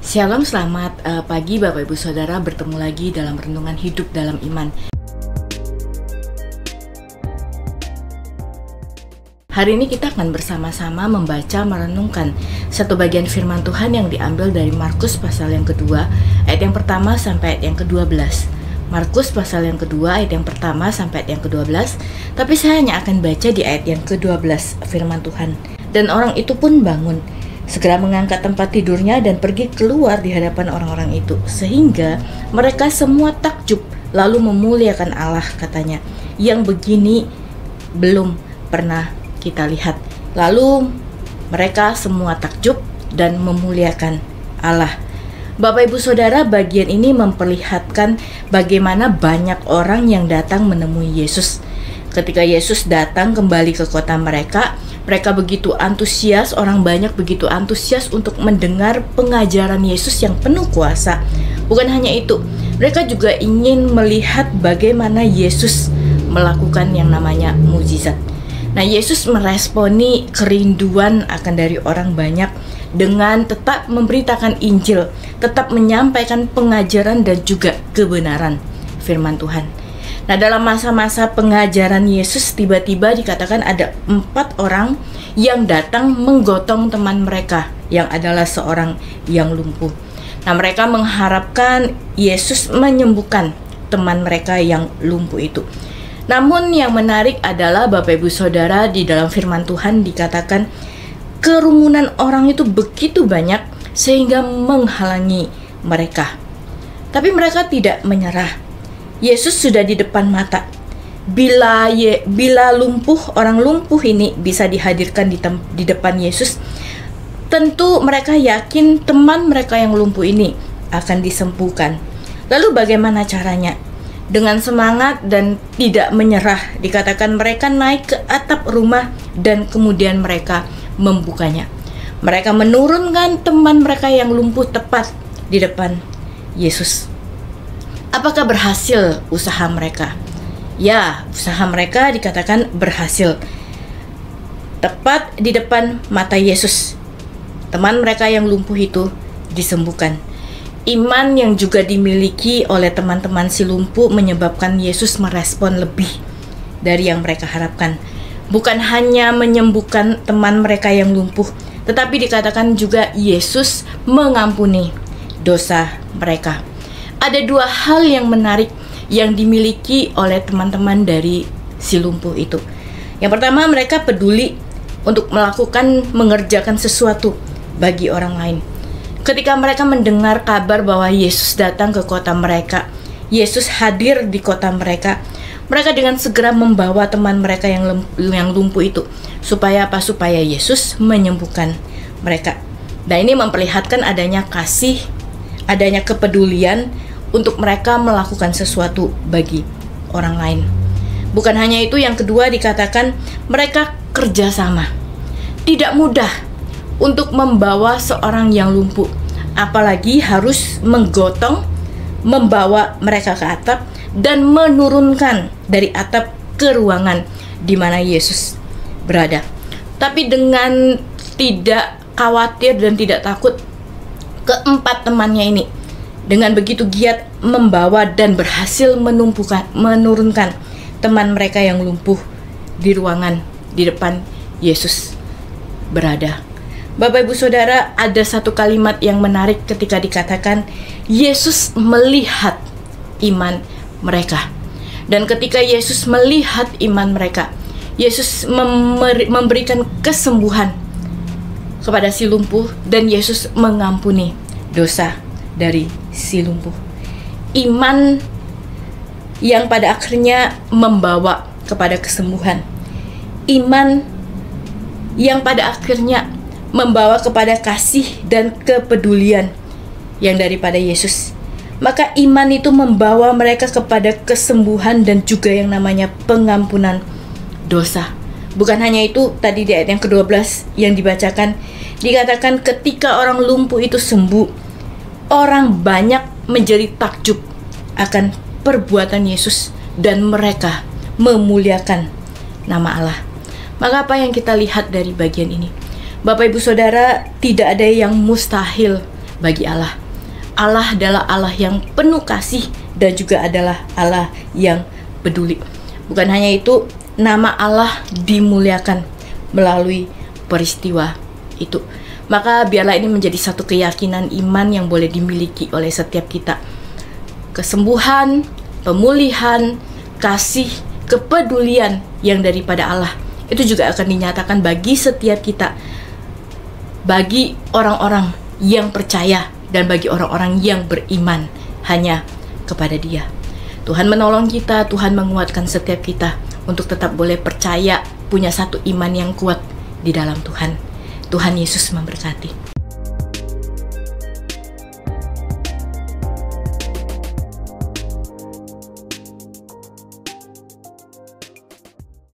Shalom, selamat pagi Bapak Ibu Saudara, bertemu lagi dalam renungan hidup dalam iman. Hari ini kita akan bersama-sama membaca merenungkan satu bagian firman Tuhan yang diambil dari Markus pasal yang kedua, ayat yang pertama sampai ayat yang ke-12. Markus pasal yang kedua, ayat yang pertama sampai ayat yang ke-12, tapi saya hanya akan baca di ayat yang ke-12 firman Tuhan. Dan orang itu pun bangun, segera mengangkat tempat tidurnya dan pergi keluar di hadapan orang-orang itu, sehingga mereka semua takjub lalu memuliakan Allah, katanya, yang begini belum pernah kita lihat. Lalu mereka semua takjub dan memuliakan Allah. Bapak Ibu Saudara, bagian ini memperlihatkan bagaimana banyak orang yang datang menemui Yesus. Ketika Yesus datang kembali ke kota mereka begitu antusias, orang banyak begitu antusias untuk mendengar pengajaran Yesus yang penuh kuasa. Bukan hanya itu, mereka juga ingin melihat bagaimana Yesus melakukan yang namanya mukjizat. Nah, Yesus meresponi kerinduan akan dari orang banyak dengan tetap memberitakan Injil, tetap menyampaikan pengajaran dan juga kebenaran firman Tuhan. Nah, dalam masa-masa pengajaran Yesus, tiba-tiba dikatakan ada 4 orang yang datang menggotong teman mereka yang adalah seorang yang lumpuh. Nah, mereka mengharapkan Yesus menyembuhkan teman mereka yang lumpuh itu. Namun yang menarik adalah Bapak Ibu Saudara, di dalam firman Tuhan dikatakan kerumunan orang itu begitu banyak sehingga menghalangi mereka. Tapi mereka tidak menyerah. Yesus sudah di depan mata. Bila orang lumpuh ini bisa dihadirkan di depan Yesus, tentu mereka yakin teman mereka yang lumpuh ini akan disembuhkan. Lalu bagaimana caranya? Dengan semangat dan tidak menyerah, dikatakan mereka naik ke atap rumah dan kemudian mereka membukanya. Mereka menurunkan teman mereka yang lumpuh tepat di depan Yesus. Apakah berhasil usaha mereka? Ya, usaha mereka dikatakan berhasil. Tepat di depan mata Yesus, teman mereka yang lumpuh itu disembuhkan. Iman yang juga dimiliki oleh teman-teman si lumpuh menyebabkan Yesus merespon lebih dari yang mereka harapkan. Bukan hanya menyembuhkan teman mereka yang lumpuh, tetapi dikatakan juga Yesus mengampuni dosa mereka. Ada 2 hal yang menarik yang dimiliki oleh teman-teman dari si lumpuh itu. Yang pertama, mereka peduli untuk mengerjakan sesuatu bagi orang lain. Ketika mereka mendengar kabar bahwa Yesus datang ke kota mereka, Yesus hadir di kota mereka, mereka dengan segera membawa teman mereka yang lumpuh itu. Supaya apa? Supaya Yesus menyembuhkan mereka. Dan ini memperlihatkan adanya kasih, adanya kepedulian untuk mereka melakukan sesuatu bagi orang lain. Bukan hanya itu, yang kedua dikatakan mereka kerjasama. Tidak mudah untuk membawa seorang yang lumpuh, apalagi harus membawa mereka ke atap dan menurunkan dari atap ke ruangan di mana Yesus berada. Tapi dengan tidak khawatir dan tidak takut, keempat temannya ini dengan begitu giat membawa dan berhasil menurunkan teman mereka yang lumpuh di ruangan di depan Yesus berada. Bapak Ibu Saudara, ada satu kalimat yang menarik ketika dikatakan Yesus melihat iman mereka. Dan ketika Yesus melihat iman mereka, Yesus memberikan kesembuhan kepada si lumpuh dan Yesus mengampuni dosa dari si lumpuh. Iman yang pada akhirnya membawa kepada kesembuhan. Iman yang pada akhirnya membawa kepada kasih dan kepedulian yang daripada Yesus. Maka iman itu membawa mereka kepada kesembuhan dan juga yang namanya pengampunan dosa. Bukan hanya itu, tadi di ayat yang ke-12 yang dibacakan, dikatakan ketika orang lumpuh itu sembuh, orang banyak menjadi takjub akan perbuatan Yesus dan mereka memuliakan nama Allah. Maka apa yang kita lihat dari bagian ini? Bapak Ibu Saudara, tidak ada yang mustahil bagi Allah. Allah adalah Allah yang penuh kasih dan juga adalah Allah yang peduli. Bukan hanya itu, nama Allah dimuliakan melalui peristiwa itu. Maka biarlah ini menjadi satu keyakinan iman yang boleh dimiliki oleh setiap kita. Kesembuhan, pemulihan, kasih, kepedulian yang daripada Allah itu juga akan dinyatakan bagi setiap kita, bagi orang-orang yang percaya dan bagi orang-orang yang beriman hanya kepada Dia. Tuhan menolong kita, Tuhan menguatkan setiap kita untuk tetap boleh percaya, punya satu iman yang kuat di dalam Tuhan. Tuhan Yesus memberkati.